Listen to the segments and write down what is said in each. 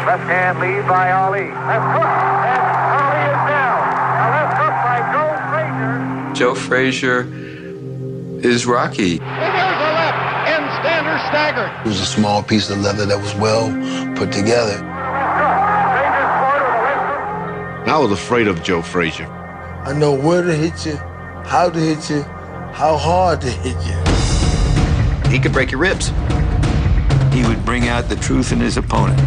Left hand lead by Ali. Left hook, and Ali is down. A left hook by Joe Frazier. Joe Frazier is Rocky. And there's a left, and Stander staggered. It was a small piece of leather that was well put together. I was afraid of Joe Frazier. I know where to hit you, how to hit you, how hard to hit you. He could break your ribs. He would bring out the truth in his opponent.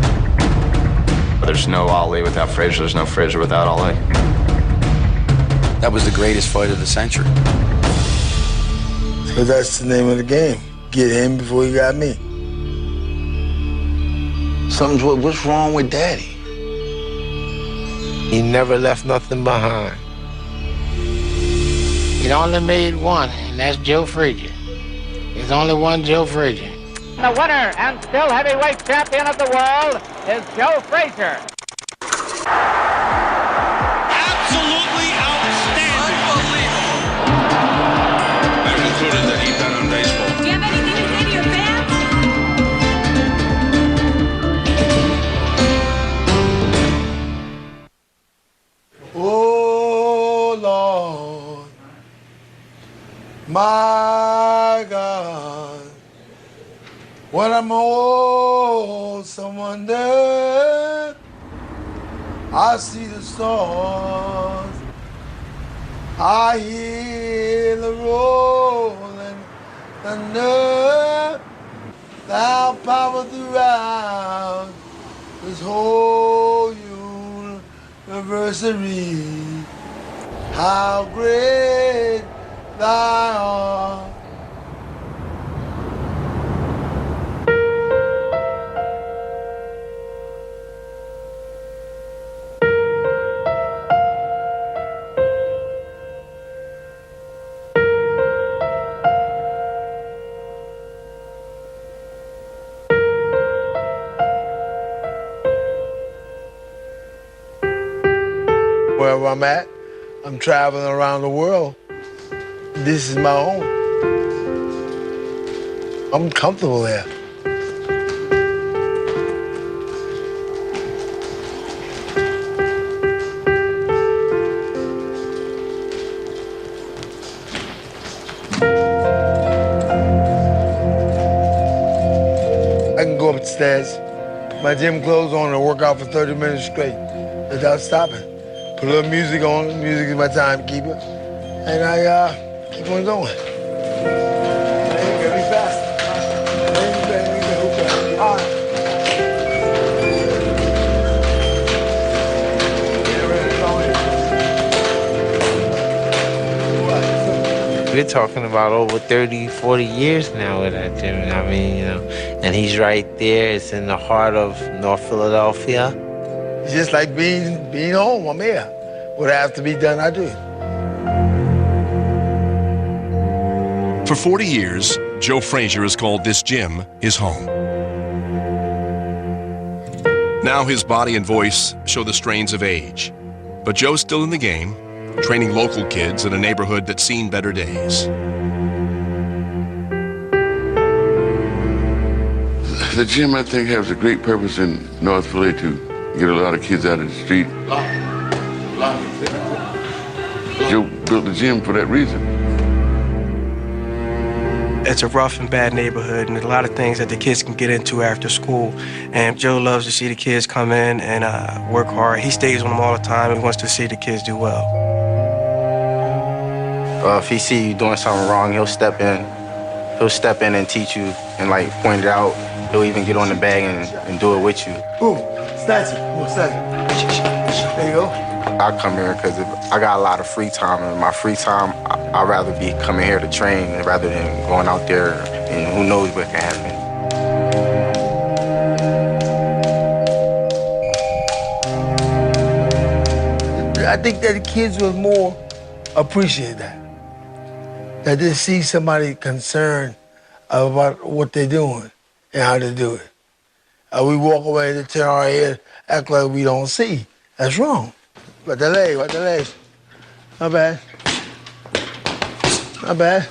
There's no Ali without Frazier. There's no Frazier without Ali. That was the greatest fight of the century. So that's the name of the game. Get him before he got me. What's wrong with Daddy? He never left nothing behind. It only made one, and that's Joe Frazier. There's only one Joe Frazier. The winner and still heavyweight champion of the world is Joe Frazier. Absolutely outstanding. Unbelievable. I concluded that he bet on baseball. Do you have anything to say to your fans? Oh, Lord, my God, when I'm old, someone there, I see the stars, I hear the rolling thunder, thou power throughout this whole universary. How great thou art. Wherever I'm at, I'm traveling around the world. This is my home. I'm comfortable there. I can go upstairs, my gym clothes on, and work out for 30 minutes straight without stopping. Put a little music on, music is my timekeeper, and I keep on going. Very fast. All right. We're talking about over 30, 40 years now with that gym. I mean, you know, and he's right there. It's in the heart of North Philadelphia. It's just like being home. I'm here. What has to be done, I do it. For 40 years, Joe Frazier has called this gym his home. Now his body and voice show the strains of age. But Joe's still in the game, training local kids in a neighborhood that's seen better days. The gym, I think, has a great purpose in North Philly to get a lot of kids out of the street. Joe built the gym for that reason. It's a rough and bad neighborhood, and there's a lot of things that the kids can get into after school. And Joe loves to see the kids come in and work hard. He stays on them all the time. He wants to see the kids do well. If he see you doing something wrong, he'll step in. He'll step in and teach you and like point it out. He'll even get on the bag and do it with you. Boom, statue, there you go. I come here because I got a lot of free time, and my free time, I'd rather be coming here to train rather than going out there and who knows what can happen. I think that the kids will more appreciate that. That they see somebody concerned about what they're doing and how to do it. We walk away and turn our head, act like we don't see. That's wrong. What the legs? Not bad. Not bad.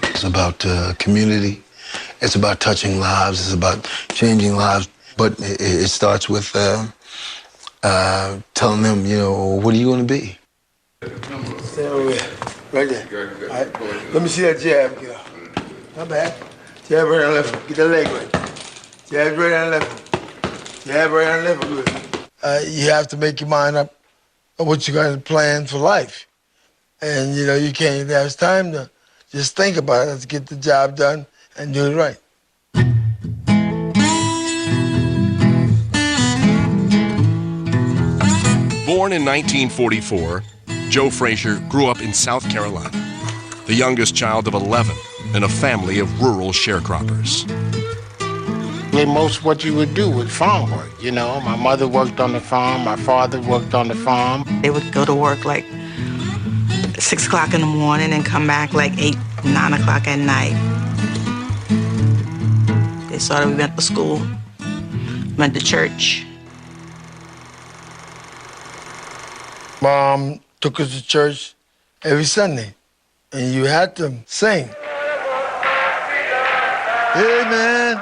It's about community. It's about touching lives. It's about changing lives. But it starts with telling them, you know, what are you going to be? Stay over here. Right there. All right. Let me see that jab. Get off. Not bad. Jab right on left. Get that leg right. Jab right on left. Jab right on left. Good. You have to make your mind up of what you're going to plan for life. And, you know, you can't have time to just think about it. Let's get the job done and do it right. Born in 1944, Joe Frazier grew up in South Carolina, the youngest child of 11 in a family of rural sharecroppers. Most what you would do with farm work, you know. My mother worked on the farm, my father worked on the farm. They would go to work like 6 o'clock in the morning and come back like 8, 9 o'clock at night. They started, we went to school, went to church. Mom took us to church every Sunday, and you had to sing. Amen.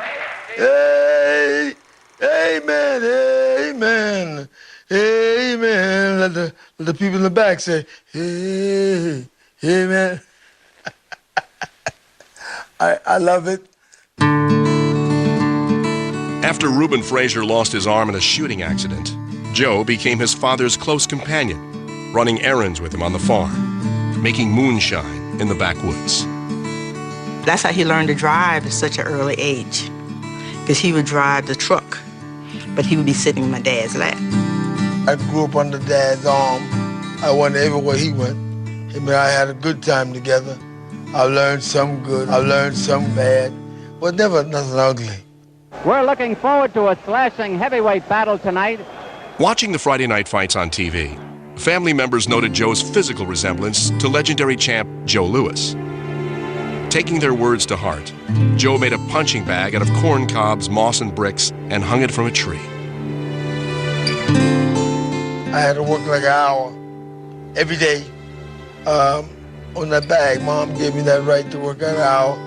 Hey, amen, amen, amen. Let the people in the back say, hey, amen. I love it. After Reuben Frazier lost his arm in a shooting accident, Joe became his father's close companion, running errands with him on the farm, making moonshine in the backwoods. That's how he learned to drive at such an early age, because he would drive the truck, but he would be sitting in my dad's lap. I grew up under Dad's arm. I went everywhere he went. Him and I had a good time together. I learned some good, I learned some bad, but never nothing ugly. We're looking forward to a slashing heavyweight battle tonight. Watching the Friday night fights on TV, family members noted Joe's physical resemblance to legendary champ Joe Louis. Taking their words to heart, Joe made a punching bag out of corn cobs, moss, and bricks and hung it from a tree. I had to work like an hour every day on that bag. Mom gave me that right to work an hour.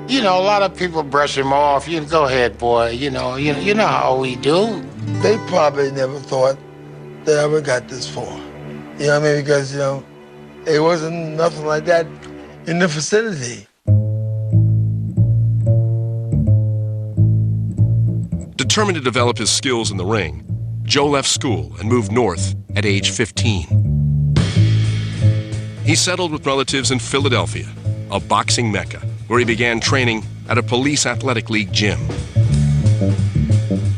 You know, a lot of people brush him off. You go ahead, boy. You know how we do. They probably never thought that I ever got this far. You know what I mean? Because, you know, it wasn't nothing like that in the vicinity. Determined to develop his skills in the ring, Joe left school and moved north at age 15. He settled with relatives in Philadelphia, a boxing mecca, where he began training at a police athletic league gym.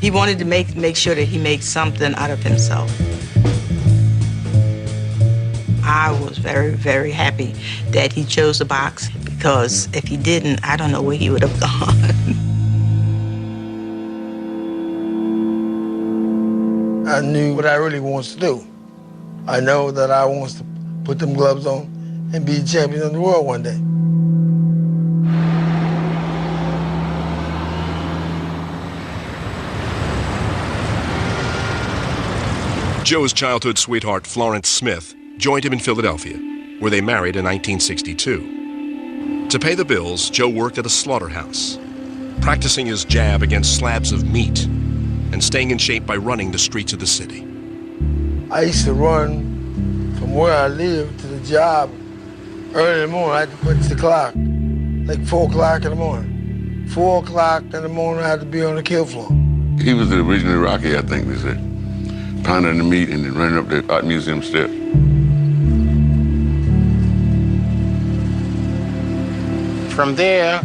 He wanted to make sure that he made something out of himself. I was very, very happy that he chose to box, because if he didn't, I don't know where he would have gone. I knew what I really wanted to do. I know that I want to put them gloves on and be champion of the world one day. Joe's childhood sweetheart, Florence Smith, joined him in Philadelphia, where they married in 1962. To pay the bills, Joe worked at a slaughterhouse, practicing his jab against slabs of meat and staying in shape by running the streets of the city. I used to run from where I lived to the job early in the morning. I had to punch the clock, like 4 o'clock in the morning. 4 o'clock in the morning, I had to be on the kill floor. He was the original Rocky, I think they said. Pounding the meat and then running up the art museum steps. From there,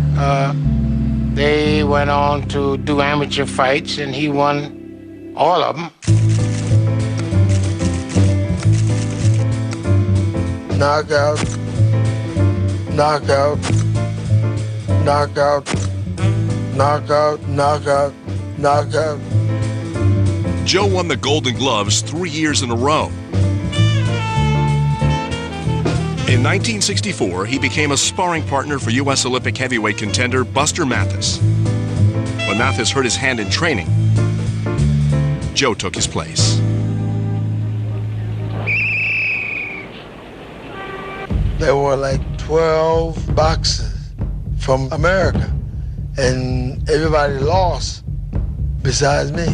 they went on to do amateur fights, and he won all of them. Knockout, knockout, knockout, knockout, knockout, knockout. Joe won the Golden Gloves 3 years in a row. In 1964, he became a sparring partner for U.S. Olympic heavyweight contender Buster Mathis. When Mathis hurt his hand in training, Joe took his place. There were like 12 boxers from America, and everybody lost besides me.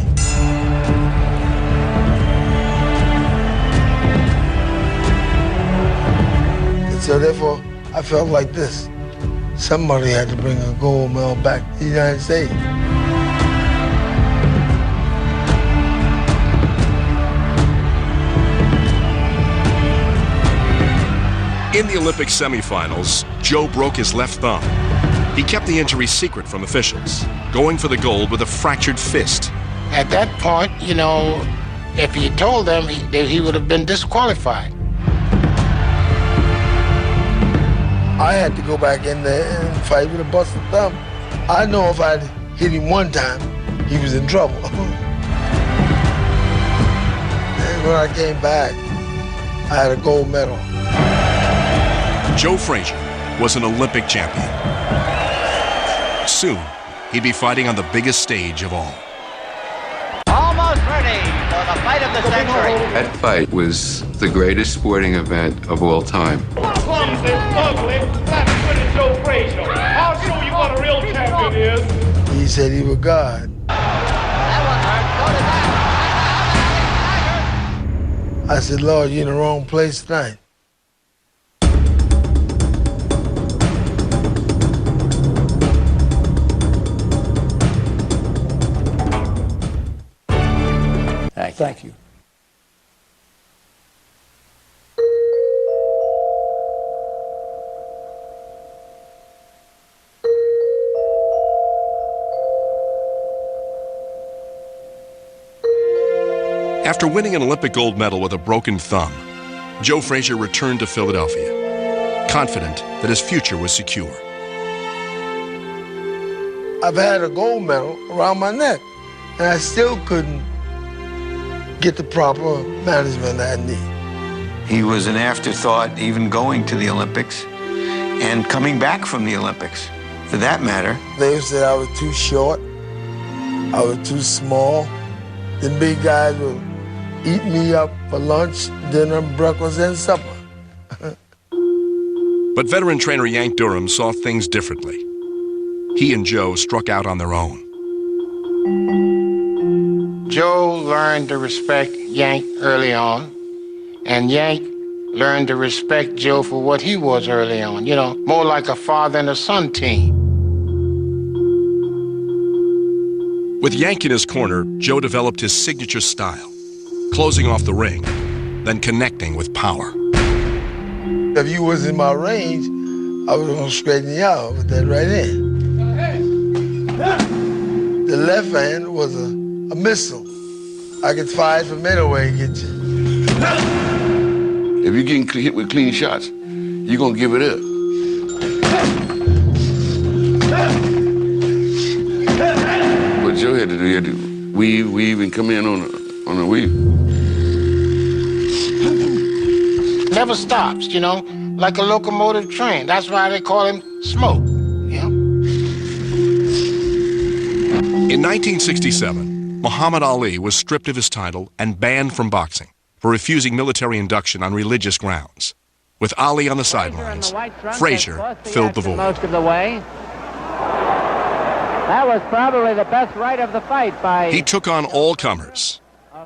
And so therefore, I felt like this. Somebody had to bring a gold medal back to the United States. In the Olympic semifinals, Joe broke his left thumb. He kept the injury secret from officials, going for the gold with a fractured fist. At that point, you know, if he told them, he would have been disqualified. I had to go back in there and fight with a busted thumb. I know if I'd hit him one time, he was in trouble. And when I came back, I had a gold medal. Joe Frazier was an Olympic champion. Soon, he'd be fighting on the biggest stage of all. Almost ready for the fight of the century. That fight was the greatest sporting event of all time. Clumsy, ugly, flat-footed Joe Frazier. I'll show you what a real champion is. He said he was God. I said, Lord, you're in the wrong place tonight. Thank you. After winning an Olympic gold medal with a broken thumb, Joe Frazier returned to Philadelphia, confident that his future was secure. I've had a gold medal around my neck, and I still couldn't get the proper management I need. He was an afterthought even going to the Olympics and coming back from the Olympics, for that matter. They said I was too short, I was too small. The big guys would eat me up for lunch, dinner, breakfast, and supper. But veteran trainer Yank Durham saw things differently. He and Joe struck out on their own. Joe learned to respect Yank early on, and Yank learned to respect Joe for what he was early on, you know, more like a father and a son team. With Yank in his corner, Joe developed his signature style, closing off the ring, then connecting with power. If you was in my range, I was gonna straighten you out with that right hand. The left hand was a missile. I could fire it from anywhere and get you. If you're getting hit with clean shots, you're gonna give it up. What Joe had to do, he had to weave, and come in on a weave. Never stops, you know, like a locomotive train. That's why they call him Smoke, you know. In 1967, Muhammad Ali was stripped of his title and banned from boxing for refusing military induction on religious grounds. With Ali on the sidelines, Frazier filled the void. Most of the way. That was probably the best right of the fight by... He took on all comers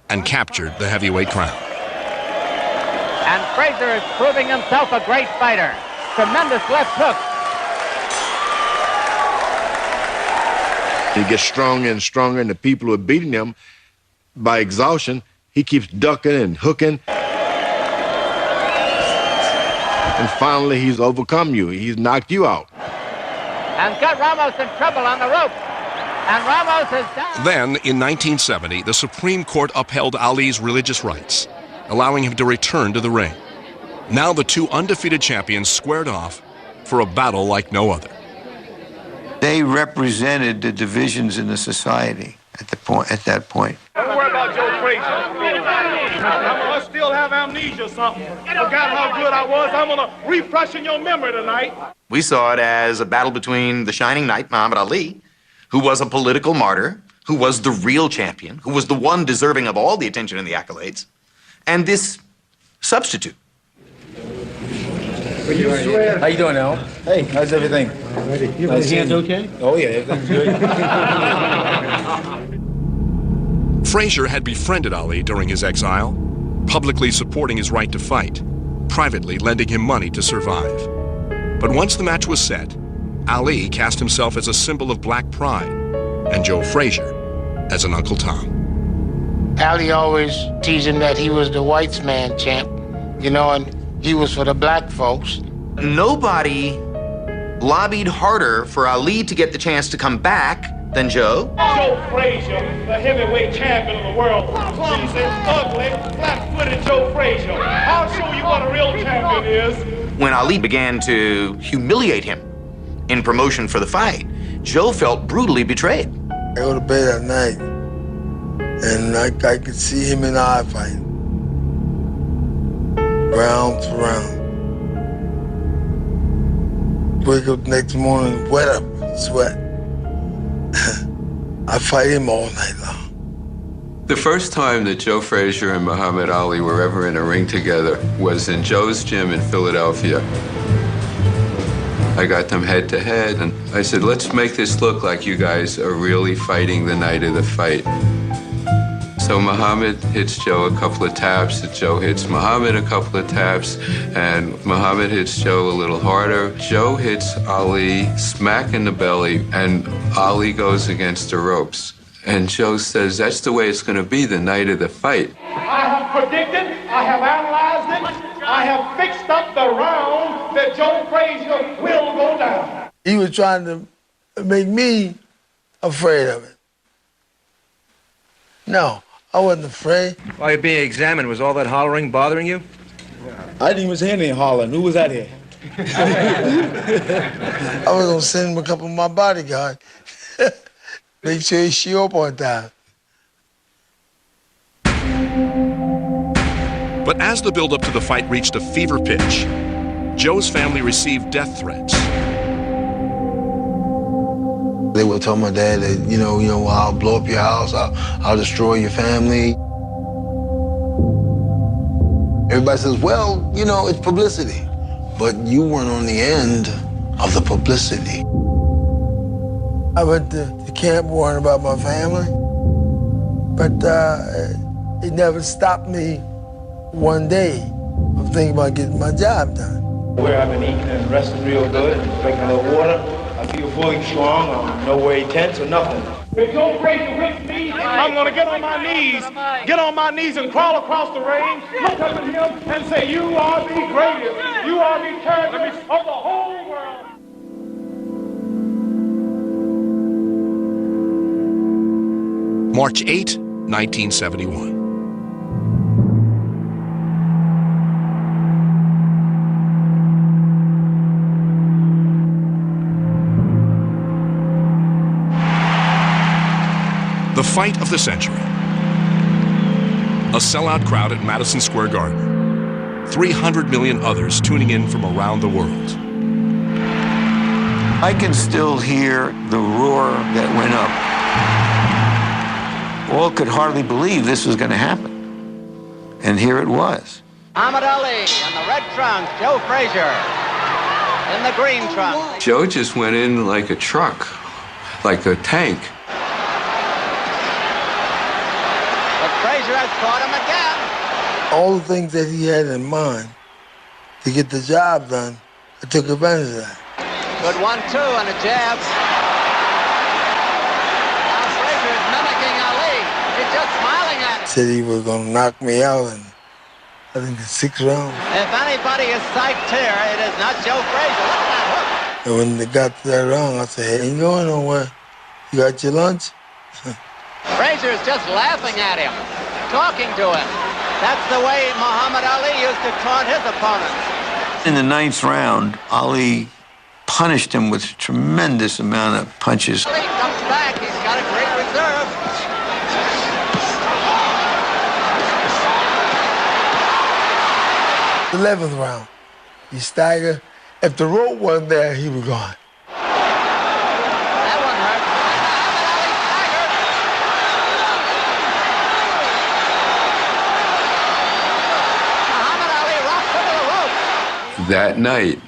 and captured the heavyweight crown. And Frazier is proving himself a great fighter. Tremendous left hook. He gets stronger and stronger, and the people who are beating him by exhaustion, he keeps ducking and hooking. And finally, he's overcome you. He's knocked you out. And got Ramos in trouble on the rope. And Ramos is down. Then, in 1970, the Supreme Court upheld Ali's religious rights, allowing him to return to the ring. Now the two undefeated champions squared off for a battle like no other. They represented the divisions in the society at that point. Don't worry about Joe Frazier. I still have amnesia or something. Forgot how good I was. I'm gonna refresh your memory tonight. We saw it as a battle between the shining knight, Muhammad Ali, who was a political martyr, who was the real champion, who was the one deserving of all the attention and the accolades, and this substitute. How you doing, Al? Hey, how's everything? Nice hands okay? Oh, yeah, everything's good. Frazier had befriended Ali during his exile, publicly supporting his right to fight, privately lending him money to survive. But once the match was set, Ali cast himself as a symbol of black pride, and Joe Frazier as an Uncle Tom. Ali always teased him that he was the white man champ, you know, and he was for the black folks. Nobody lobbied harder for Ali to get the chance to come back than Joe. Joe Frazier, the heavyweight champion of the world. Clumsy, ugly, flat-footed Joe Frazier. I'll show you what a real champion is. When Ali began to humiliate him in promotion for the fight, Joe felt brutally betrayed. I go to bed at night, and I could see him and I fighting. Round to round. Wake up next morning, wet up, sweat. I fight him all night long. The first time that Joe Frazier and Muhammad Ali were ever in a ring together was in Joe's gym in Philadelphia. I got them head to head, and I said, let's make this look like you guys are really fighting the night of the fight. So Muhammad hits Joe a couple of taps, Joe hits Muhammad a couple of taps, and Muhammad hits Joe a little harder. Joe hits Ali smack in the belly, and Ali goes against the ropes. And Joe says, that's the way it's going to be the night of the fight. I have predicted, I have analyzed it, I have fixed up the round that Joe Frazier will go down. He was trying to make me afraid of it. No, I wasn't afraid. While you're being examined, was all that hollering bothering you? I didn't even say anything hollering. Who was that here? I was gonna send him a couple of my bodyguards. Make sure he show up on time. But as the build-up to the fight reached a fever pitch, Joe's family received death threats. They would tell my dad that, I'll blow up your house, I'll destroy your family. Everybody says, well, it's publicity. But you weren't on the end of the publicity. I went to camp worrying about my family, but it never stopped me one day of thinking about getting my job done. Where I've been eating and resting real good, drinking a little water. I feel fully strong. I'm no way tense or nothing. If Joe Frazier hits me, I'm going to get on my knees and crawl across the ring, look up at him and say, you are the greatest, you are the champion of the whole world. March 8, 1971. The fight of the century. A sellout crowd at Madison Square Garden. 300 million others tuning in from around the world. I can still hear the roar that went up. All could hardly believe this was going to happen. And here it was. Muhammad Ali in the red trunks, Joe Frazier in the green trunks. Joe just went in like a truck, like a tank. But Frazier has caught him again. All the things that he had in mind to get the job done, I took advantage of that. Good 1-2 and a jab. Now Frazier is mimicking Ali. He's just smiling at him. Said he was gonna knock me out in, I think, the 6th round. If anybody is psyched here, it is not Joe Frazier. Look at that hook. And when they got to that round, I said, hey, ain't going nowhere. You got your lunch? Frazier's just laughing at him, talking to him. That's the way Muhammad Ali used to taunt his opponents. In the 9th round, Ali punished him with a tremendous amount of punches. Ali comes back. He's got a great reserve. The 11th round, he staggered. If the rope wasn't there, he was gone. That one hurt. Muhammad Ali staggered. Muhammad Ali rocked into the rope. That night,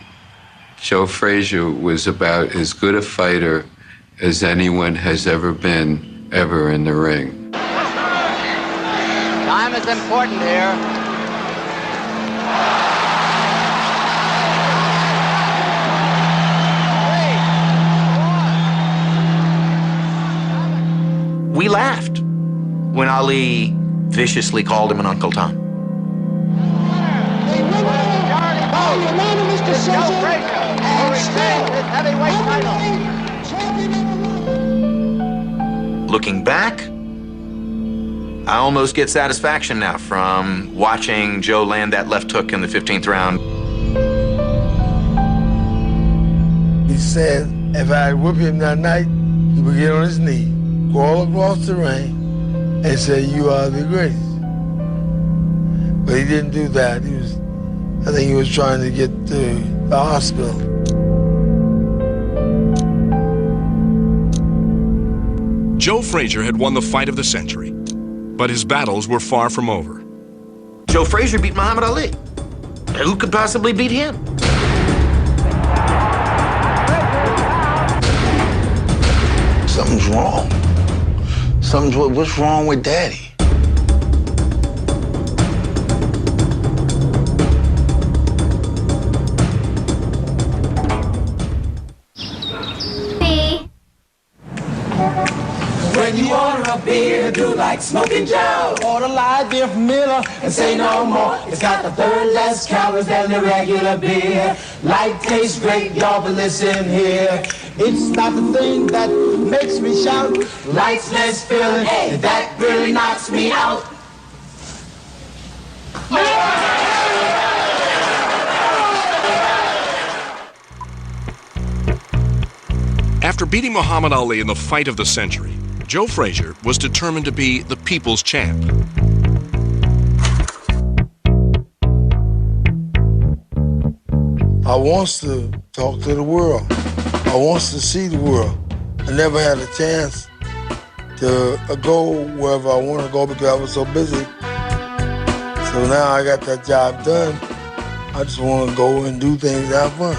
Joe Frazier was about as good a fighter as anyone has ever been, ever in the ring. is important here. We laughed when Ali viciously called him an Uncle Tom. Joe Frazier, who retains his heavyweight title. Looking back, I almost get satisfaction now from watching Joe land that left hook in the 15th round. He said if I whip him that night, he would get on his knee, crawl across the ring, and say, "You are the greatest." But he didn't do that. I think he was trying to get to the hospital. Joe Frazier had won the fight of the century, but his battles were far from over. Joe Frazier beat Muhammad Ali. Who could possibly beat him? Something's wrong. What's wrong with Daddy? When you order a beer, do like Smoking Joe. Order light beer from Miller and say no more. It's got a third less calories than the regular beer. Light tastes great, y'all, but listen here. It's not the thing that makes me shout. Light's less filling, and that really knocks me out. After beating Muhammad Ali in the fight of the century, Joe Frazier was determined to be the people's champ. I wants to talk to the world. I wants to see the world. I never had a chance to go wherever I want to go because I was so busy. So now I got that job done. I just want to go and do things and have fun.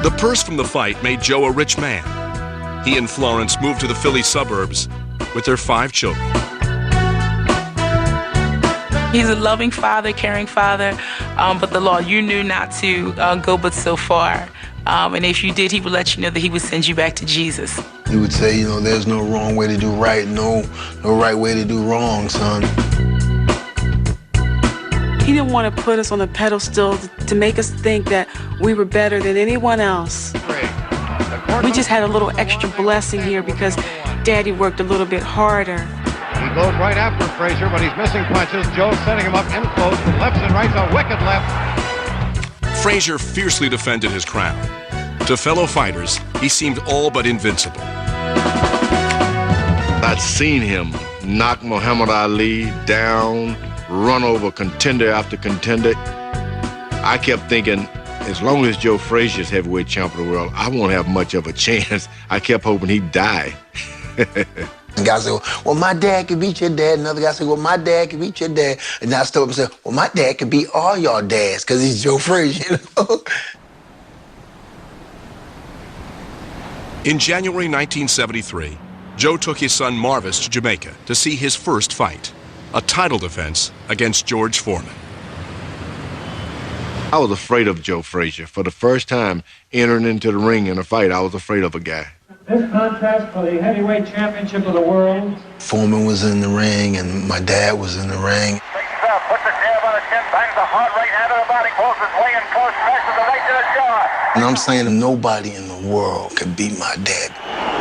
The purse from the fight made Joe a rich man. He and Florence moved to the Philly suburbs with their 5 children. He's a loving father, caring father, but the law, you knew not to go but so far. And if you did, he would let you know that he would send you back to Jesus. He would say, you know, there's no wrong way to do right, no right way to do wrong, son. He didn't want to put us on a pedestal to make us think that we were better than anyone else. We just had a little extra blessing here because Daddy worked a little bit harder. He goes right after Frazier, but he's missing punches. Joe's setting him up in close with lefts and rights, a wicked left. Frazier fiercely defended his crown. To fellow fighters, he seemed all but invincible. I'd seen him knock Muhammad Ali down, run over contender after contender. I kept thinking, as long as Joe Frazier's heavyweight champion of the world, I won't have much of a chance. I kept hoping he'd die. And guys say, well, my dad could beat your dad. Another guy said, well, my dad could beat your dad. And I stood up and said, well, my dad could beat all y'all dads because he's Joe Frazier. In January 1973, Joe took his son Marvis to Jamaica to see his first fight, a title defense against George Foreman. I was afraid of Joe Frazier. For the first time entering into the ring in a fight, I was afraid of a guy. This contest for the heavyweight championship of the world. Foreman was in the ring and my dad was in the ring. Puts the jab on the chin, bangs the hard right hand to the body, pulls his way in close, smashes the right to the jaw. And I'm saying nobody in the world could beat my dad.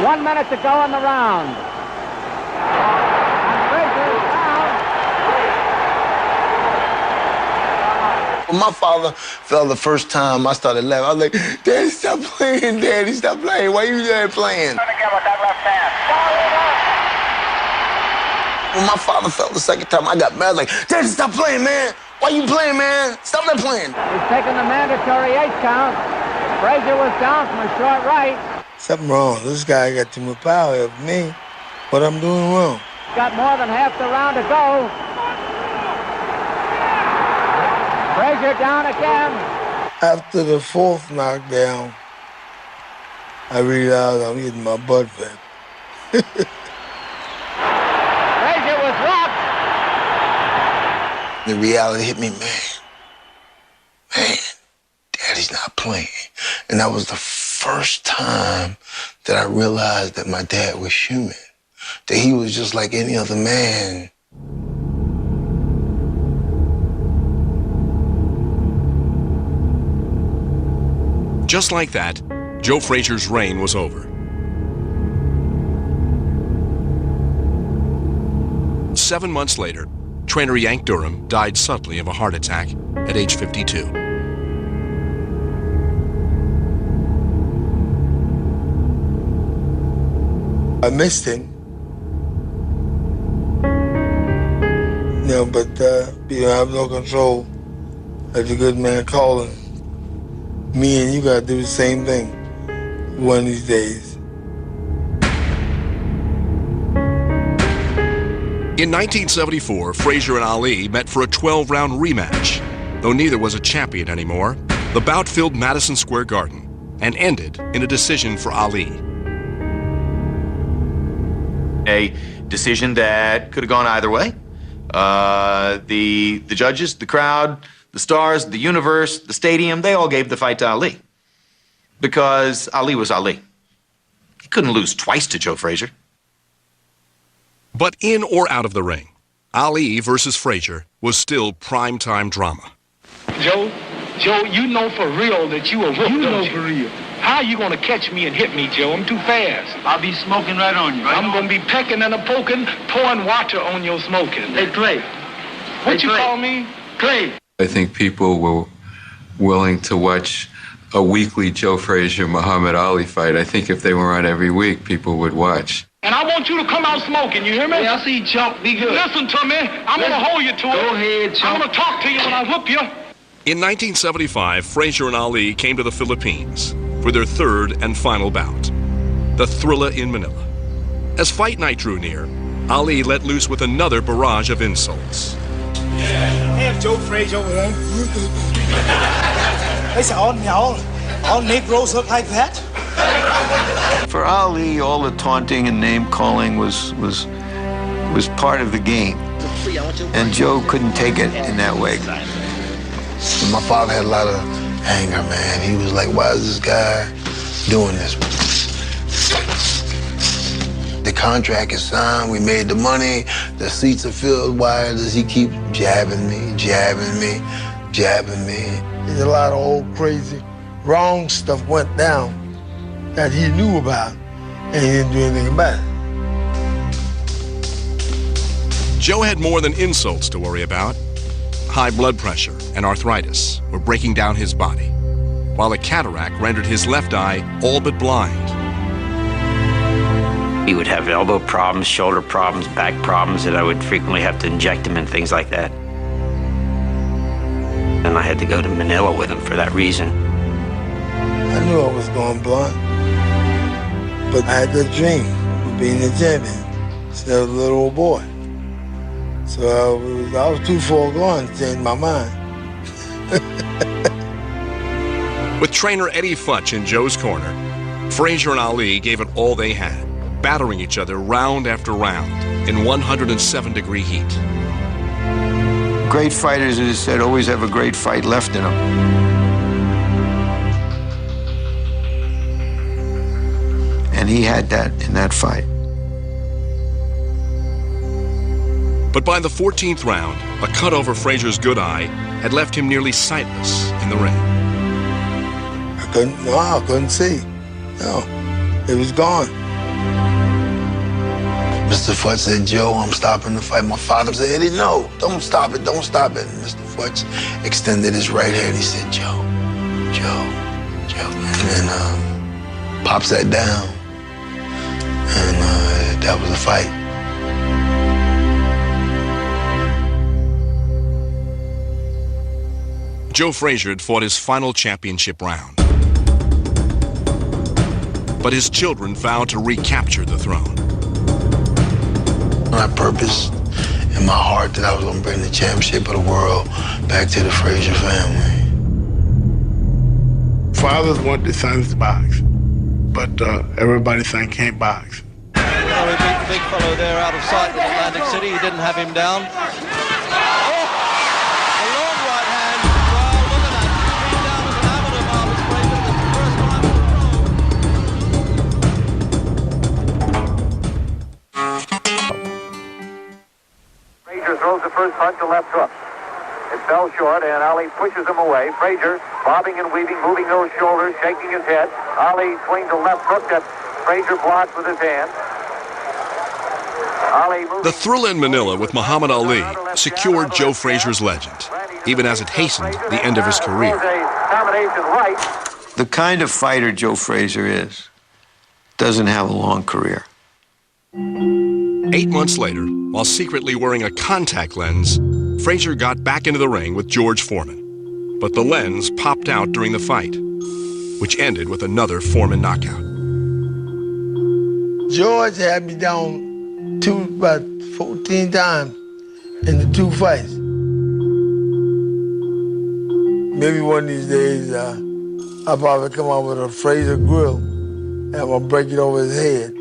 1 minute to go in the round. When my father fell the first time, I started laughing. I was like, Daddy, stop playing, Daddy, stop playing. Why you there playing? When my father fell the second time, I got mad. I was like, Daddy, stop playing, man. Why you playing, man? Stop that playing. He's taking the mandatory 8 count. Frazier was down from a short right. Something wrong. This guy got too much power of me. What I'm doing wrong? Got more than half the round to go. Frazier down again. After the 4th knockdown, I realized I'm getting my butt fed. Frazier was rocked. The reality hit me, man, Daddy's not playing. And that was the first time that I realized that my dad was human, that he was just like any other man. Just like that, Joe Frazier's reign was over. 7 months later, trainer Yank Durham died suddenly of a heart attack at age 52. I missed him. But you have no control. As a good man calling, me and you gotta do the same thing one of these days. In 1974, Frazier and Ali met for a 12-round rematch. Though neither was a champion anymore, the bout filled Madison Square Garden and ended in a decision for Ali. A decision that could have gone either way. The judges, the crowd, the stars, the universe, the stadium, they all gave the fight to Ali. Because Ali was Ali. He couldn't lose twice to Joe Frazier. But in or out of the ring, Ali versus Frazier was still primetime drama. Joe, you know for real that you a whoop, don't you? For real. How you gonna catch me and hit me, Joe? I'm too fast. I'll be smoking right on you. I'm gonna be pecking and a-poking, pouring water on your smoking. Hey, Clay. What you call me? Clay. I think people were willing to watch a weekly Joe Frazier-Muhammad Ali fight. I think if they were on every week, people would watch. And I want you to come out smoking, you hear me? Yeah, I see you, Chump. Be good. Listen to me. I'm gonna hold you to it. Go ahead, Chump. I'm gonna talk to you when I whoop you. In 1975, Frazier and Ali came to the Philippines for their third and final bout, the Thrilla in Manila. As fight night drew near, Ali let loose with another barrage of insults. Have Joe Frazier over there. They say all Negroes look like that. For Ali, all the taunting and name calling was part of the game, and Joe couldn't take it in that way. My father had a lot of anger, man. He was like, why is this guy doing this? The contract is signed, we made the money, the seats are filled. Why does he keep jabbing me? There's a lot of old crazy, wrong stuff went down that he knew about, and he didn't do anything about it. Joe had more than insults to worry about. High blood pressure and arthritis were breaking down his body, while a cataract rendered his left eye all but blind. He would have elbow problems, shoulder problems, back problems that I would frequently have to inject him and things like that. And I had to go to Manila with him for that reason. I knew I was going blind, but I had the dream of being a champion instead of a little old boy. So I was too far gone to change my mind. With trainer Eddie Futch in Joe's corner, Frazier and Ali gave it all they had, battering each other round after round in 107-degree heat. Great fighters, as I said, always have a great fight left in them. And he had that in that fight. But by the 14th round, a cut over Frazier's good eye had left him nearly sightless in the ring. I couldn't see. No, it was gone. Mr. Futch said, Joe, I'm stopping the fight. My father said, Eddie, no, don't stop it. And Mr. Futch extended his right hand. He said, Joe. And Pop sat down, and that was the fight. Joe Frazier had fought his final championship round. But his children vowed to recapture the throne. My purpose in my heart that I was going to bring the championship of the world back to the Frazier family. Fathers want their sons to box, but everybody think can't box. Well, he beat the big fellow there out of sight in Atlantic City. He didn't have him down. Frazier throws the first punch to left hook. It fell short, and Ali pushes him away. Frazier bobbing and weaving, moving those shoulders, shaking his head. Ali swings a left hook that Frazier blocks with his hand. The thrill in Manila with Muhammad Ali secured Joe Frazier's legend, even as it hastened the end of his career. The kind of fighter Joe Frazier is doesn't have a long career. 8 months later, while secretly wearing a contact lens, Frazier got back into the ring with George Foreman. But the lens popped out during the fight, which ended with another Foreman knockout. George had me down about 14 times in the 2 fights. Maybe one of these days, I'll probably come out with a Frazier grill and I'm gonna break it over his head.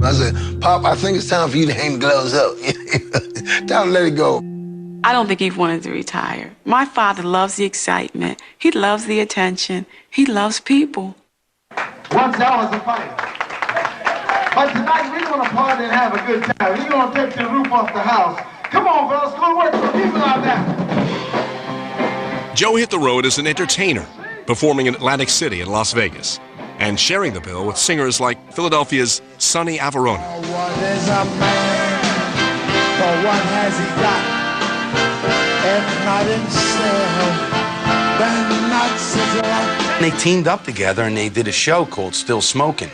I said, Pop, I think it's time for you to hang the gloves up. Time to let it go. I don't think he wanted to retire. My father loves the excitement. He loves the attention. He loves people. Once I was a fighter. But tonight we're gonna party and have a good time. We're gonna take the roof off the house. Come on, fellas, go work for people out there. Joe hit the road as an entertainer, performing in Atlantic City and Las Vegas, and sharing the bill with singers like Philadelphia's Sonny Averona. What is a man? For what has he got? If not himself, then not cigarette. They teamed up together and they did a show called Still Smoking.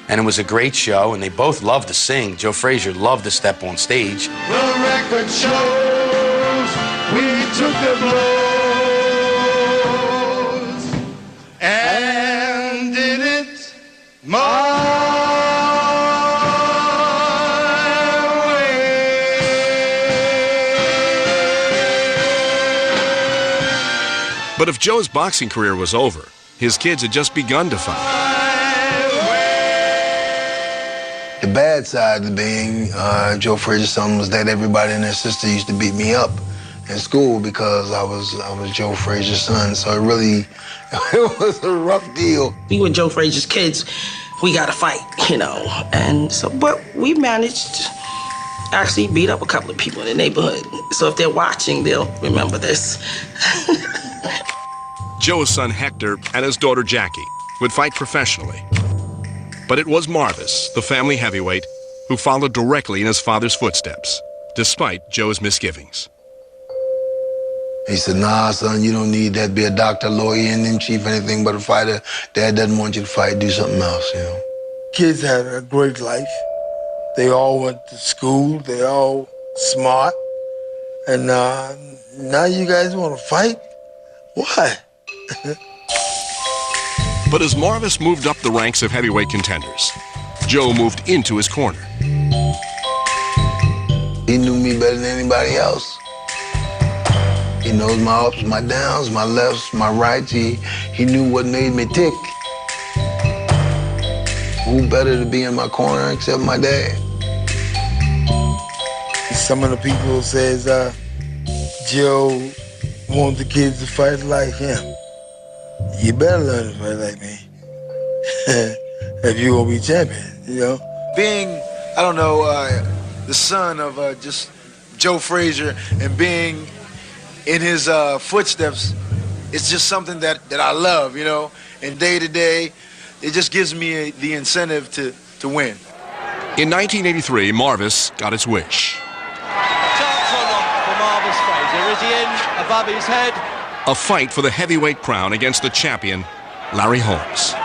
And it was a great show, and they both loved to sing. Joe Frazier loved to step on stage. The record shows we took the blows and did it my way. But if Joe's boxing career was over, his kids had just begun to fight. The bad side of being Joe Frazier's son was that everybody and their sister used to beat me up in school because I was Joe Frazier's son. So it really, it was a rough deal. We were Joe Frazier's kids. We got to fight, you know. And so, but we managed to actually beat up a couple of people in the neighborhood. So if they're watching, they'll remember this. Joe's son Hector and his daughter Jackie would fight professionally. But it was Marvis, the family heavyweight, who followed directly in his father's footsteps, despite Joe's misgivings. He said, nah, son, you don't need that. Be a doctor, lawyer, Indian chief, anything but a fighter. Dad doesn't want you to fight. Do something else, you know. Kids had a great life. They all went to school. They all smart. And now you guys want to fight? Why? But as Marvis moved up the ranks of heavyweight contenders, Joe moved into his corner. He knew me better than anybody else. He knows my ups, my downs, my lefts, my rights. He knew what made me tick. Who better to be in my corner except my dad? Some of the people says Joe wants the kids to fight like him. You better learn to fight like me if you're gonna be champion, you know? Being, I don't know, the son of just Joe Frazier and being in his footsteps, it's just something that I love, you know? And day to day, it just gives me the incentive to win. In 1983, Marvis got its wish. Chance or not for Marvis Frazier? Is he in above his head? A fight for the heavyweight crown against the champion, Larry Holmes.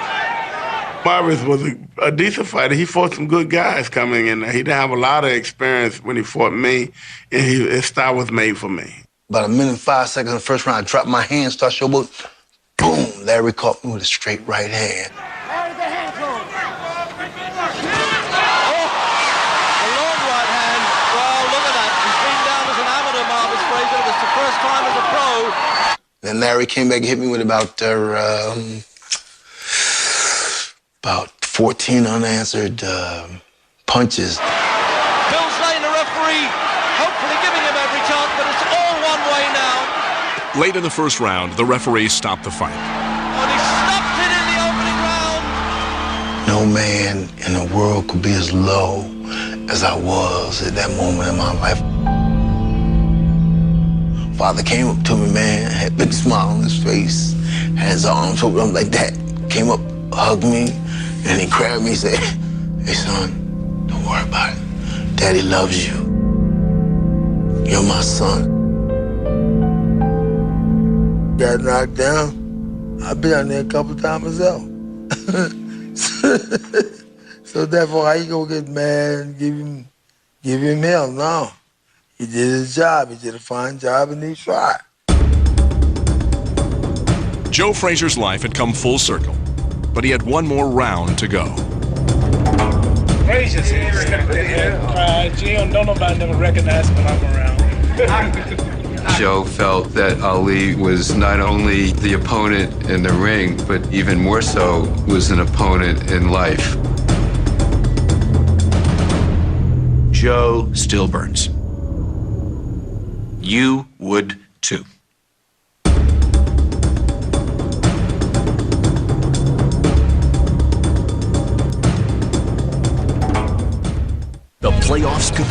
Marvis was a decent fighter. He fought some good guys coming in there. He didn't have a lot of experience when he fought me, and his style was made for me. About a minute and 5 seconds in the first round, I dropped my hand, started showboat. Boom! Larry caught me with a straight right hand. Then Larry came back and hit me with about 14 unanswered punches. Bill Slane, the referee, hopefully giving him every chance, but it's all one way now. Late in the first round, the referee stopped the fight. And he stopped it in the opening round. No no man in the world could be as low as I was at that moment in my life. Father came up to me, man, had a big smile on his face, had his arms open up like that, came up, hugged me, and he grabbed me and said, "Hey, son, don't worry about it. Daddy loves you. You're my son." Got knocked down. I've been down there a couple times myself. So therefore, how you gonna get mad and give him hell? No. He did his job. He did a fine job, and he tried. Joe Frazier's life had come full circle, but he had one more round to go. Frazier's here, stepped in here, cried. Don't nobody never recognize when I'm around. Joe felt that Ali was not only the opponent in the ring, but even more so was an opponent in life. Joe still burns. You would too. The playoffs could.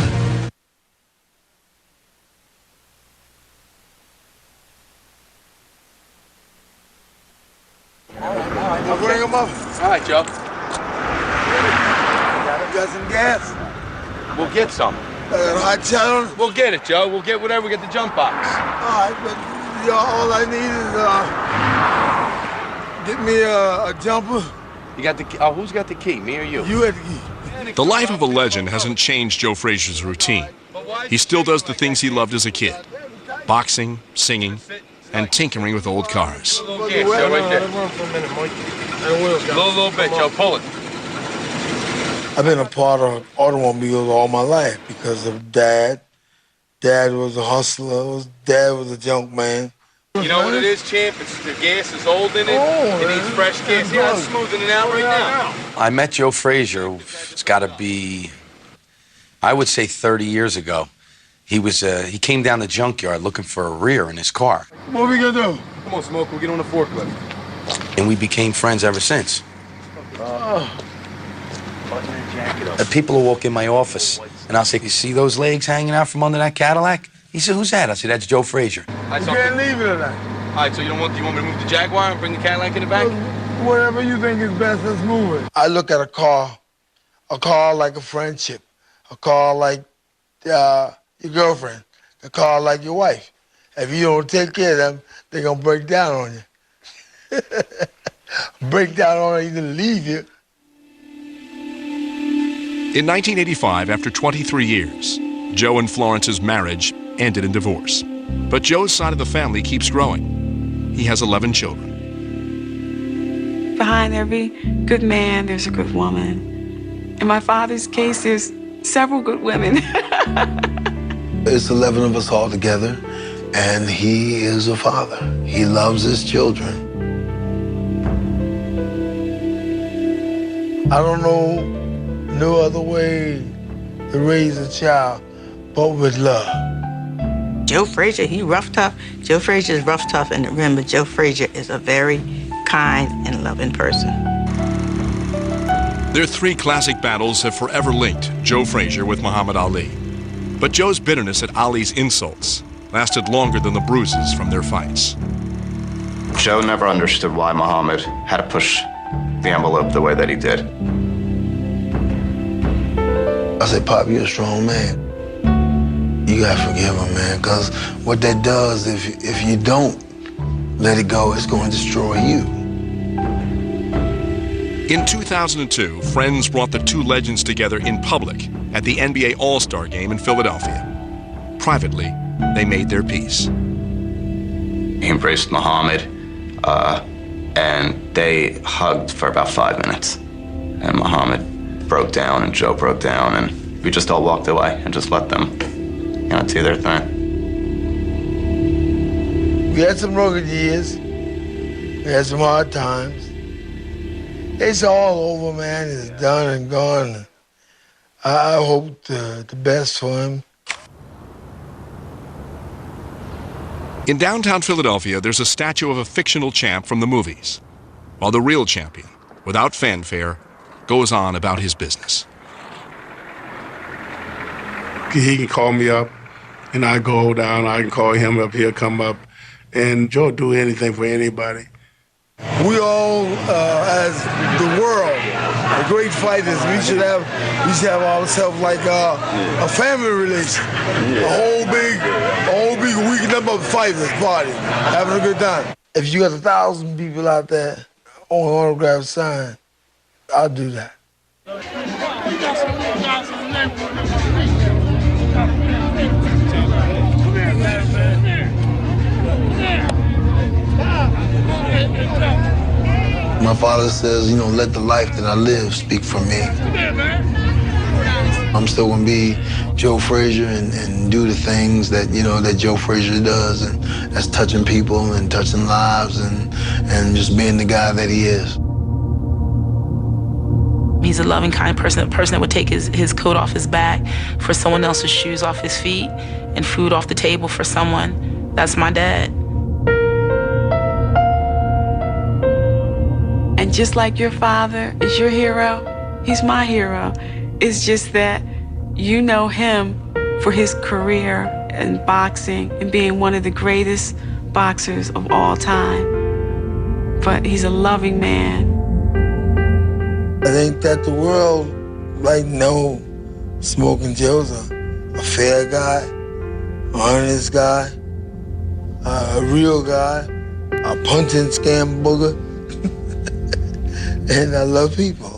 I'll bring him up. All right, Joe. Got some gas? We'll get some. Hot challenge? We'll get it, Joe. We'll get whatever. We get the jump box. All right, but all I need is get me a jumper. You got the key? Oh, who's got the key? Me or you? You had the key. The life of a legend hasn't changed Joe Frazier's routine. He still does the things he loved as a kid: boxing, singing, and tinkering with old cars. Joe, right there. A little bit, Joe. Pull it. I've been a part of automobiles all my life because of Dad. Dad was a hustler. Dad was a junk man. You know what it is, champ? The gas is old in it. It needs fresh gas. Yeah, I'm smoothing it out right now. I met Joe Frazier. It's got to be, I would say, 30 years ago. He came down the junkyard looking for a rear in his car. What we gonna do? Come on, Smoke. We'll get on the forklift. And we became friends ever since. People will walk in my office, and I'll say, "You see those legs hanging out from under that Cadillac?" He said, "Who's that?" I said, "That's Joe Frazier." You can't leave it tonight. All right, so you want me to move the Jaguar and bring the Cadillac in the back? Whatever you think is best, let's move it. I look at a car like a friendship, a car like your girlfriend, a car like your wife. If you don't take care of them, they're gonna break down on you. Break down on you, either leave you. In 1985, after 23 years, Joe and Florence's marriage ended in divorce. But Joe's side of the family keeps growing. He has 11 children. Behind every good man, there's a good woman. In my father's case, there's several good women. It's 11 of us all together, and he is a father. He loves his children. I don't know no other way to raise a child but with love. Joe Frazier, he rough tough. Joe Frazier is rough tough in the ring, but Joe Frazier is a very kind and loving person. Their 3 classic battles have forever linked Joe Frazier with Muhammad Ali. But Joe's bitterness at Ali's insults lasted longer than the bruises from their fights. Joe never understood why Muhammad had to push the envelope the way that he did. I said, "Pop, you're a strong man. You gotta forgive him, man, because what that does, if you don't let it go, it's going to destroy you." In 2002, friends brought the 2 legends together in public at the NBA All-Star Game in Philadelphia. Privately, they made their peace. He embraced Muhammad, and they hugged for about 5 minutes. And Muhammad broke down, and Joe broke down, and we just all walked away and just let them, do their thing. We had some rugged years. We had some hard times. It's all over, man. It's done and gone. I hope the best for him. In downtown Philadelphia, there's a statue of a fictional champ from the movies, while the real champion, without fanfare, goes on about his business. He can call me up, and I go down. I can call him up. He'll come up, and Joe do anything for anybody. We all, as the world, are great fighters. We should have ourselves like a family relation. A whole big weekend up of fighters party, having a good time. If you got 1,000 people out there on an autograph sign, I'll do that. My father says, you know, let the life that I live speak for me. I'm still gonna be Joe Frazier and do the things that, you know, that Joe Frazier does, and that's touching people and touching lives and just being the guy that he is. He's a loving, kind person, a person that would take his coat off his back for someone else's shoes off his feet and food off the table for someone. That's my dad. And just like your father is your hero, he's my hero. It's just that you know him for his career in boxing and being one of the greatest boxers of all time. But he's a loving man. I think that the world right now, Smoking Joe's a fair guy, an honest guy, a real guy, a punching scam booger, and I love people.